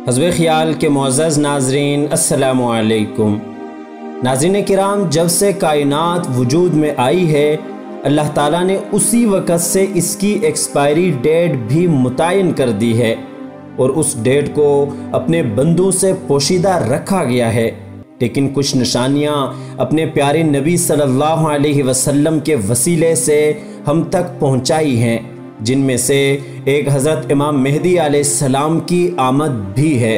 حسب خیال کے معزز ناظرین السلام علیکم۔ ناظرین کرام، جب سے کائنات وجود میں آئی ہے اللہ تعالیٰ نے اسی وقت سے اس کی ایکسپائری ڈیٹ بھی متعین کر دی ہے اور اس ڈیٹ کو اپنے بندوں سے پوشیدہ رکھا گیا ہے، لیکن کچھ نشانیاں اپنے پیارے نبی صلی اللہ علیہ وسلم کے وسیلے سے ہم تک پہنچائی ہیں، جن میں سے ایک حضرت امام مہدی علیہ السلام کی آمد بھی ہے۔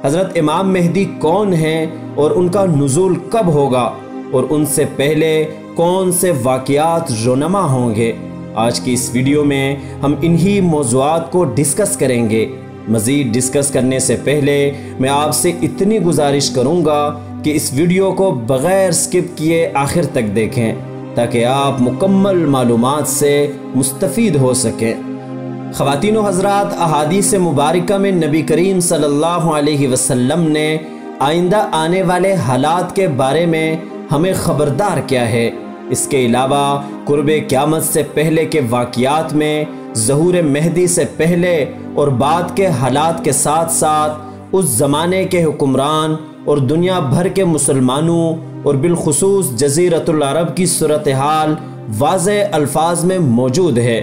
حضرت امام مہدی کون ہیں اور ان کا نزول کب ہوگا اور ان سے پہلے کون سے واقعات رونما ہوں گے؟ آج کی اس ویڈیو میں ہم انہی موضوعات کو ڈسکس کریں گے۔ مزید ڈسکس کرنے سے پہلے میں آپ سے اتنی گزارش کروں گا کہ اس ویڈیو کو بغیر سکپ کیے آخر تک دیکھیں تاکہ آپ مکمل معلومات سے مستفید ہو سکیں۔ خواتین و حضرات، احادیث مبارکہ میں نبی کریم صلی اللہ علیہ وسلم نے آئندہ آنے والے حالات کے بارے میں ہمیں خبردار کیا ہے۔ اس کے علاوہ قرب قیامت سے پہلے کے واقعات میں ظہور مہدی سے پہلے اور بعد کے حالات کے ساتھ ساتھ اس زمانے کے حکمران اور دنیا بھر کے مسلمانوں اور بالخصوص جزیرۃ العرب کی صورتحال واضح الفاظ میں موجود ہے۔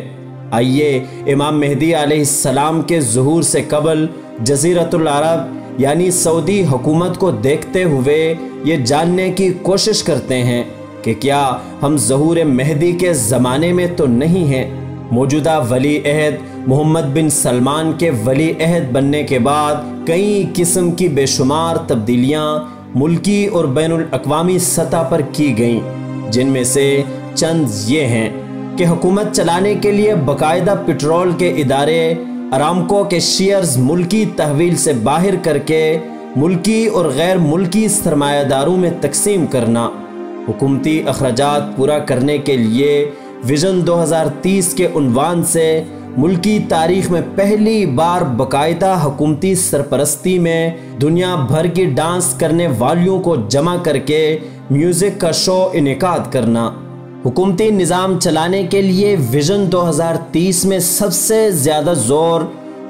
آئیے امام مہدی علیہ السلام کے ظہور سے قبل جزیرۃ العرب یعنی سعودی حکومت کو دیکھتے ہوئے یہ جاننے کی کوشش کرتے ہیں کہ کیا ہم ظہور مہدی کے زمانے میں تو نہیں ہیں۔ موجودہ ولی عہد محمد بن سلمان کے ولی عہد بننے کے بعد کئی قسم کی بے شمار تبدیلیاں ملکی اور بین الاقوامی سطح پر کی گئیں، جن میں سے چند یہ ہیں کہ حکومت چلانے کے لیے باقاعدہ پٹرول کے ادارے ارامکو کے شیئرز ملکی تحویل سے باہر کر کے ملکی اور غیر ملکی سرمایہ داروں میں تقسیم کرنا، حکومتی اخراجات پورا کرنے کے لیے ویژن 2030 کے عنوان سے ملکی تاریخ میں پہلی بار باقاعدہ حکومتی سرپرستی میں دنیا بھر کی ڈانس کرنے والیوں کو جمع کر کے میوزک کا شو انعقاد کرنا، حکومتی نظام چلانے کے لیے ویژن 2030 میں سب سے زیادہ زور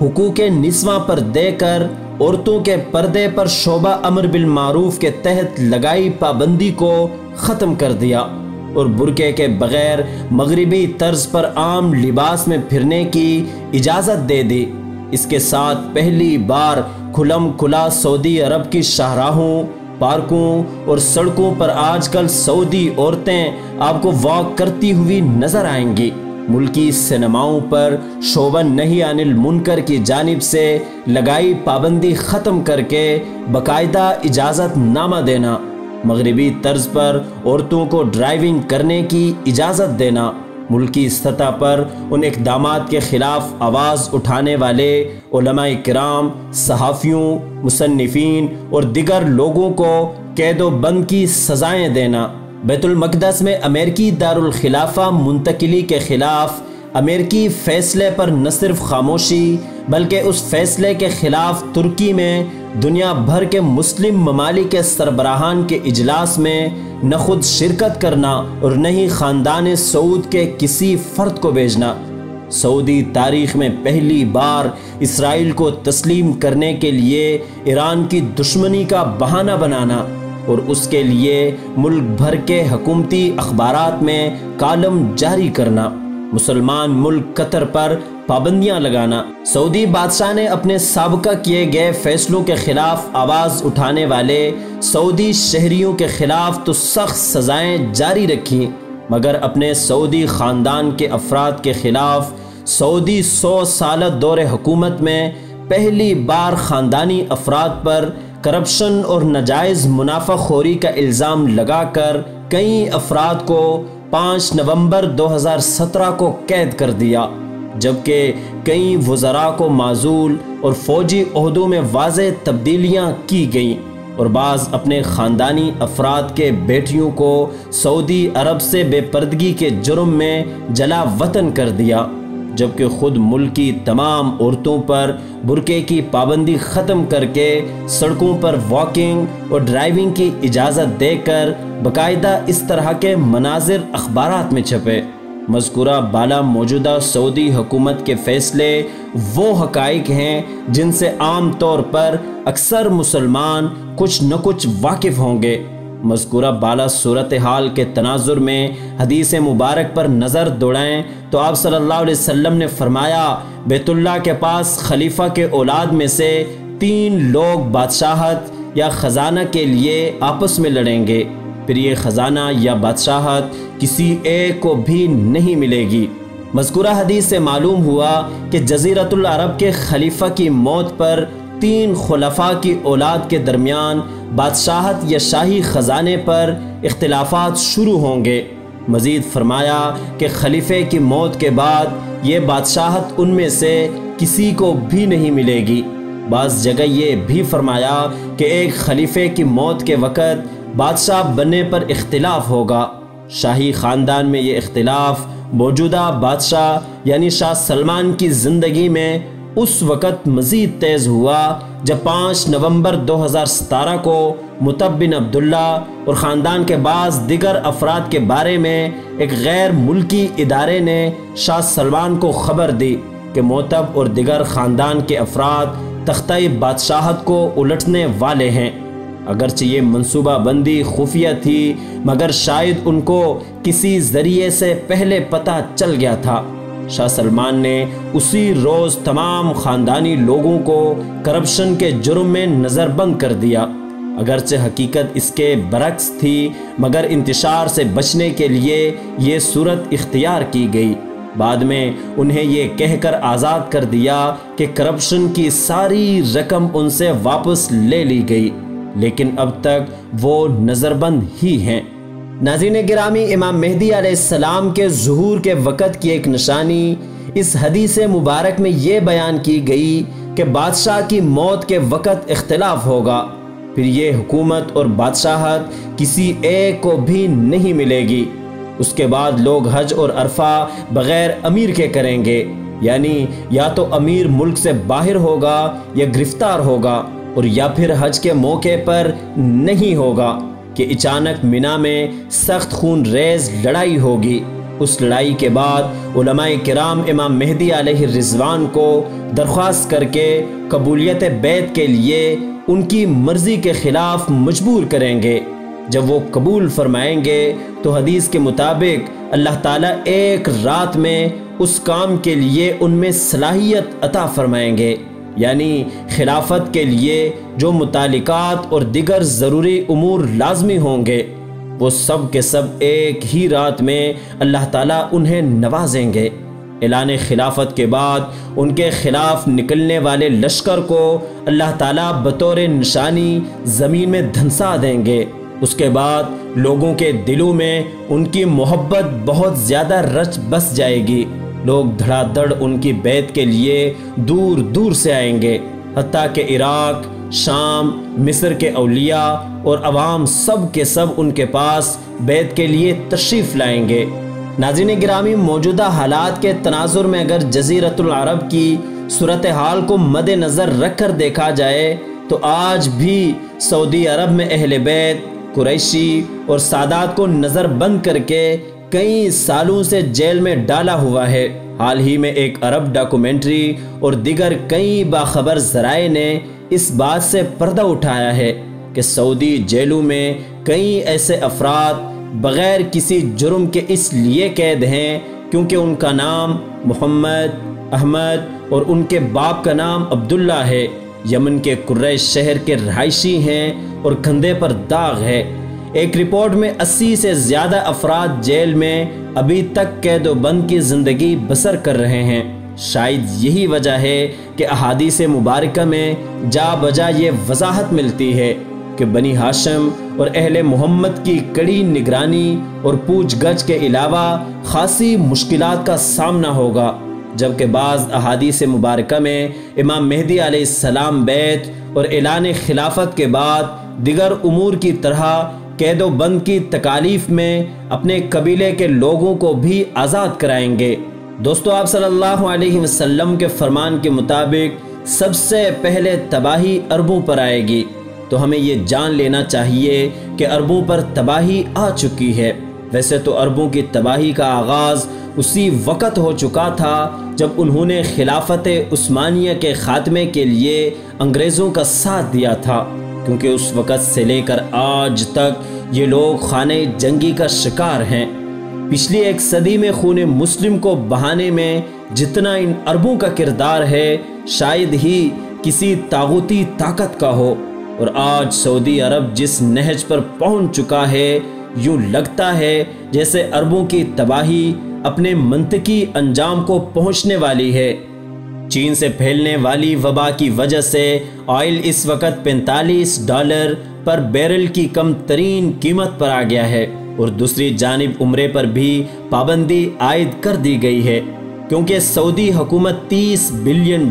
حقوق نسواں پر دے کر عورتوں کے پردے پر شعبہ امر بالمعروف کے تحت لگائی پابندی کو ختم کر دیا اور برقعے کے بغیر مغربی طرز پر عام لباس میں پھرنے کی اجازت دے دی۔ اس کے ساتھ پہلی بار کھلم کھلا سعودی عرب کی شاہراہوں، پارکوں اور سڑکوں پر آج کل سعودی عورتیں آپ کو واک کرتی ہوئی نظر آئیں گی۔ ملکی سینماؤں پر شعبہ نہی عن المنکر کی جانب سے لگائی پابندی ختم کر کے باقاعدہ اجازت نامہ دینا، مغربی طرز پر عورتوں کو ڈرائیونگ کرنے کی اجازت دینا، ملکی سطح پر ان اقدامات کے خلاف آواز اٹھانے والے علماء کرام، صحافیوں، مصنفین اور دیگر لوگوں کو قید و بند کی سزائیں دینا، بیت المقدس میں امریکی دارالخلافہ منتقلی کے خلاف امریکی فیصلے پر نہ صرف خاموشی بلکہ اس فیصلے کے خلاف ترکی میں دنیا بھر کے مسلم ممالک کے سربراہان کے اجلاس میں نہ خود شرکت کرنا اور نہ ہی خاندان سعود کے کسی فرد کو بھیجنا، سعودی تاریخ میں پہلی بار اسرائیل کو تسلیم کرنے کے لیے ایران کی دشمنی کا بہانہ بنانا اور اس کے لیے ملک بھر کے حکومتی اخبارات میں کالم جاری کرنا، مسلمان ملک قطر پر پابندیاں لگانا، سعودی بادشاہ نے اپنے سابقہ کیے گئے فیصلوں کے خلاف آواز اٹھانے والے سعودی شہریوں کے خلاف تو سخت سزائیں جاری رکھیں، مگر اپنے سعودی خاندان کے افراد کے خلاف سعودی 100 سالہ دور حکومت میں پہلی بار خاندانی افراد پر کرپشن اور ناجائز منافع خوری کا الزام لگا کر کئی افراد کو 5 نومبر 2017 کو قید کر دیا، جبکہ کئی وزراء کو معزول اور فوجی عہدوں میں واضح تبدیلیاں کی گئیں اور بعض اپنے خاندانی افراد کے بیٹیوں کو سعودی عرب سے بے پردگی کے جرم میں جلا وطن کر دیا، جبکہ خود ملک کی تمام عورتوں پر برقعے کی پابندی ختم کر کے سڑکوں پر واکنگ اور ڈرائیونگ کی اجازت دے کر باقاعدہ اس طرح کے مناظر اخبارات میں چھپے۔ مذکورہ بالا موجودہ سعودی حکومت کے فیصلے وہ حقائق ہیں جن سے عام طور پر اکثر مسلمان کچھ نہ کچھ واقف ہوں گے۔ مذکورہ بالا صورتحال کے تناظر میں حدیث مبارک پر نظر دوڑائیں تو آپ صلی اللہ علیہ وسلم نے فرمایا، بیت اللہ کے پاس خلیفہ کے اولاد میں سے 3 لوگ بادشاہت یا خزانہ کے لیے آپس میں لڑیں گے، پھر یہ خزانہ یا بادشاہت کسی ایک کو بھی نہیں ملے گی۔ مذکورہ حدیث سے معلوم ہوا کہ جزیرۃ العرب کے خلیفہ کی موت پر 3 خلفاء کی اولاد کے درمیان بادشاہت یا شاہی خزانے پر اختلافات شروع ہوں گے۔ مزید فرمایا کہ خلیفے کی موت کے بعد یہ بادشاہت ان میں سے کسی کو بھی نہیں ملے گی۔ بعض جگہ یہ بھی فرمایا کہ ایک خلیفے کی موت کے وقت بادشاہ بننے پر اختلاف ہوگا۔ شاہی خاندان میں یہ اختلاف موجودہ بادشاہ یعنی شاہ سلمان کی زندگی میں اس وقت مزید تیز ہوا جب 5 نومبر 2017 کو مطب بن عبداللہ اور خاندان کے بعض دیگر افراد کے بارے میں ایک غیر ملکی ادارے نے شاہ سلمان کو خبر دی کہ مطب اور دیگر خاندان کے افراد تختہ بادشاہت کو الٹنے والے ہیں۔ اگرچہ یہ منصوبہ بندی خفیہ تھی مگر شاید ان کو کسی ذریعے سے پہلے پتہ چل گیا تھا۔ شاہ سلمان نے اسی روز تمام خاندانی لوگوں کو کرپشن کے جرم میں نظر بند کر دیا۔ اگرچہ حقیقت اس کے برعکس تھی مگر انتشار سے بچنے کے لیے یہ صورت اختیار کی گئی۔ بعد میں انہیں یہ کہہ کر آزاد کر دیا کہ کرپشن کی ساری رقم ان سے واپس لے لی گئی، لیکن اب تک وہ نظر بند ہی ہیں۔ ناظرین گرامی، امام مہدی علیہ السلام کے ظہور کے وقت کی ایک نشانی اس حدیث مبارک میں یہ بیان کی گئی کہ بادشاہ کی موت کے وقت اختلاف ہوگا، پھر یہ حکومت اور بادشاہت کسی ایک کو بھی نہیں ملے گی۔ اس کے بعد لوگ حج اور عرفہ بغیر امیر کے کریں گے، یعنی یا تو امیر ملک سے باہر ہوگا یا گرفتار ہوگا، اور یا پھر حج کے موقع پر نہیں ہوگا کہ اچانک مینا میں سخت خون ریز لڑائی ہوگی۔ اس لڑائی کے بعد علماء کرام امام مہدی علیہ الرضوان کو درخواست کر کے قبولیت بیعت کے لیے ان کی مرضی کے خلاف مجبور کریں گے۔ جب وہ قبول فرمائیں گے تو حدیث کے مطابق اللہ تعالیٰ ایک رات میں اس کام کے لیے ان میں صلاحیت عطا فرمائیں گے، یعنی خلافت کے لیے جو متعلقات اور دیگر ضروری امور لازمی ہوں گے وہ سب کے سب ایک ہی رات میں اللہ تعالیٰ انہیں نوازیں گے۔ اعلان خلافت کے بعد ان کے خلاف نکلنے والے لشکر کو اللہ تعالیٰ بطور نشانی زمین میں دھنسا دیں گے۔ اس کے بعد لوگوں کے دلوں میں ان کی محبت بہت زیادہ رچ بس جائے گی۔ لوگ دھڑا دھڑ ان کی بیعت کے لیے دور دور سے آئیں گے، حتیٰ کہ عراق، شام، مصر کے اولیاء اور عوام سب کے سب ان کے پاس بیعت کے لیے تشریف لائیں گے۔ ناظرین گرامی، موجودہ حالات کے تناظر میں اگر جزیرۃ العرب کی صورتحال کو مد نظر رکھ کر دیکھا جائے تو آج بھی سعودی عرب میں اہل بیت، قریشی اور سادات کو نظر بند کر کے کئی سالوں سے جیل میں ڈالا ہوا ہے۔ حال ہی میں ایک عرب ڈاکومنٹری اور دیگر کئی باخبر ذرائع نے اس بات سے پردہ اٹھایا ہے کہ سعودی جیلوں میں کئی ایسے افراد بغیر کسی جرم کے اس لیے قید ہیں کیونکہ ان کا نام محمد، احمد اور ان کے باپ کا نام عبداللہ ہے، یمن کے قریش شہر کے رہائشی ہیں اور کندھے پر داغ ہے۔ ایک رپورٹ میں 80 سے زیادہ افراد جیل میں ابھی تک قید و بند کی زندگی بسر کر رہے ہیں۔ شاید یہی وجہ ہے کہ احادیث مبارکہ میں جا بجا یہ وضاحت ملتی ہے کہ بنی ہاشم اور اہل محمد کی کڑی نگرانی اور پوچھ گچھ کے علاوہ خاصی مشکلات کا سامنا ہوگا، جبکہ بعض احادیث مبارکہ میں امام مہدی علیہ السلام بیعت اور اعلان خلافت کے بعد دیگر امور کی طرح قید و بند کی تکالیف میں اپنے قبیلے کے لوگوں کو بھی آزاد کرائیں گے۔ دوستو، آپ صلی اللہ علیہ وسلم کے فرمان کے مطابق سب سے پہلے تباہی عربوں پر آئے گی، تو ہمیں یہ جان لینا چاہیے کہ عربوں پر تباہی آ چکی ہے۔ ویسے تو عربوں کی تباہی کا آغاز اسی وقت ہو چکا تھا جب انہوں نے خلافت عثمانیہ کے خاتمے کے لیے انگریزوں کا ساتھ دیا تھا، کیونکہ اس وقت سے لے کر آج تک یہ لوگ خانہ جنگی کا شکار ہیں۔ پچھلی ایک صدی میں خون مسلم کو بہانے میں جتنا ان عربوں کا کردار ہے شاید ہی کسی طاغوتی طاقت کا ہو، اور آج سعودی عرب جس نہج پر پہنچ چکا ہے یوں لگتا ہے جیسے عربوں کی تباہی اپنے منطقی انجام کو پہنچنے والی ہے۔ چین سے پھیلنے والی وبا کی وجہ سے آئل اس وقت $45 پر بیرل کی کم ترین قیمت پر آ گیا ہے، اور دوسری جانب عمرے پر بھی پابندی عائد کر دی گئی ہے، کیونکہ سعودی حکومت $30 بلین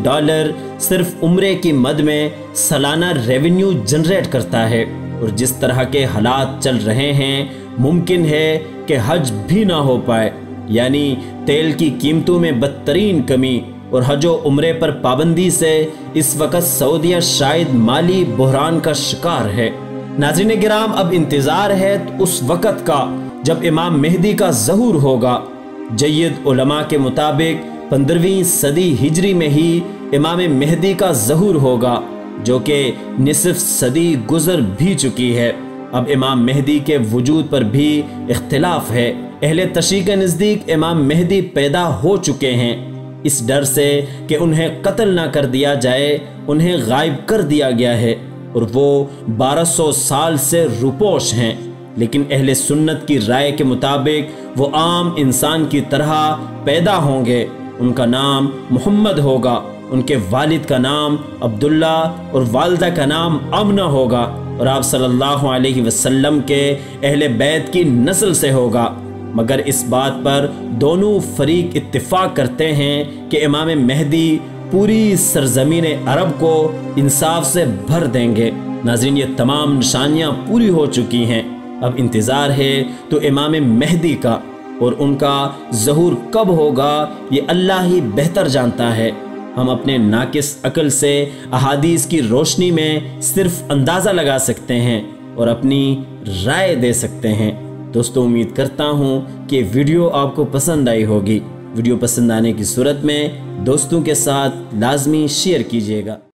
صرف عمرے کی مد میں سالانہ ریونیو جنریٹ کرتا ہے، اور جس طرح کے حالات چل رہے ہیں ممکن ہے کہ حج بھی نہ ہو پائے، یعنی تیل کی قیمتوں میں بدترین کمی اور حج و عمرے پر پابندی سے اس وقت سعودیہ شاید مالی بحران کا شکار ہے۔ ناظرین کرام، اب انتظار ہے اس وقت کا جب امام مہدی کا ظہور ہوگا۔ جید علماء کے مطابق 15ویں صدی ہجری میں ہی امام مہدی کا ظہور ہوگا، جو کہ نصف صدی گزر بھی چکی ہے۔ اب امام مہدی کے وجود پر بھی اختلاف ہے۔ اہل تشیع کے نزدیک امام مہدی پیدا ہو چکے ہیں، اس ڈر سے کہ انہیں قتل نہ کر دیا جائے انہیں غائب کر دیا گیا ہے، اور وہ 1200 سال سے روپوش ہیں۔ لیکن اہل سنت کی رائے کے مطابق وہ عام انسان کی طرح پیدا ہوں گے۔ ان کا نام محمد ہوگا، ان کے والد کا نام عبداللہ اور والدہ کا نام آمنہ ہوگا، اور آپ صلی اللہ علیہ وسلم کے اہل بیت کی نسل سے ہوگا۔ مگر اس بات پر دونوں فریق اتفاق کرتے ہیں کہ امام مہدی پوری سرزمین عرب کو انصاف سے بھر دیں گے۔ ناظرین، یہ تمام نشانیاں پوری ہو چکی ہیں، اب انتظار ہے تو امام مہدی کا، اور ان کا ظہور کب ہوگا یہ اللہ ہی بہتر جانتا ہے۔ ہم اپنے ناقص عقل سے احادیث کی روشنی میں صرف اندازہ لگا سکتے ہیں اور اپنی رائے دے سکتے ہیں۔ دوستو، امید کرتا ہوں کہ ویڈیو آپ کو پسند آئی ہوگی۔ ویڈیو پسند آنے کی صورت میں دوستوں کے ساتھ لازمی شیئر کیجیے گا۔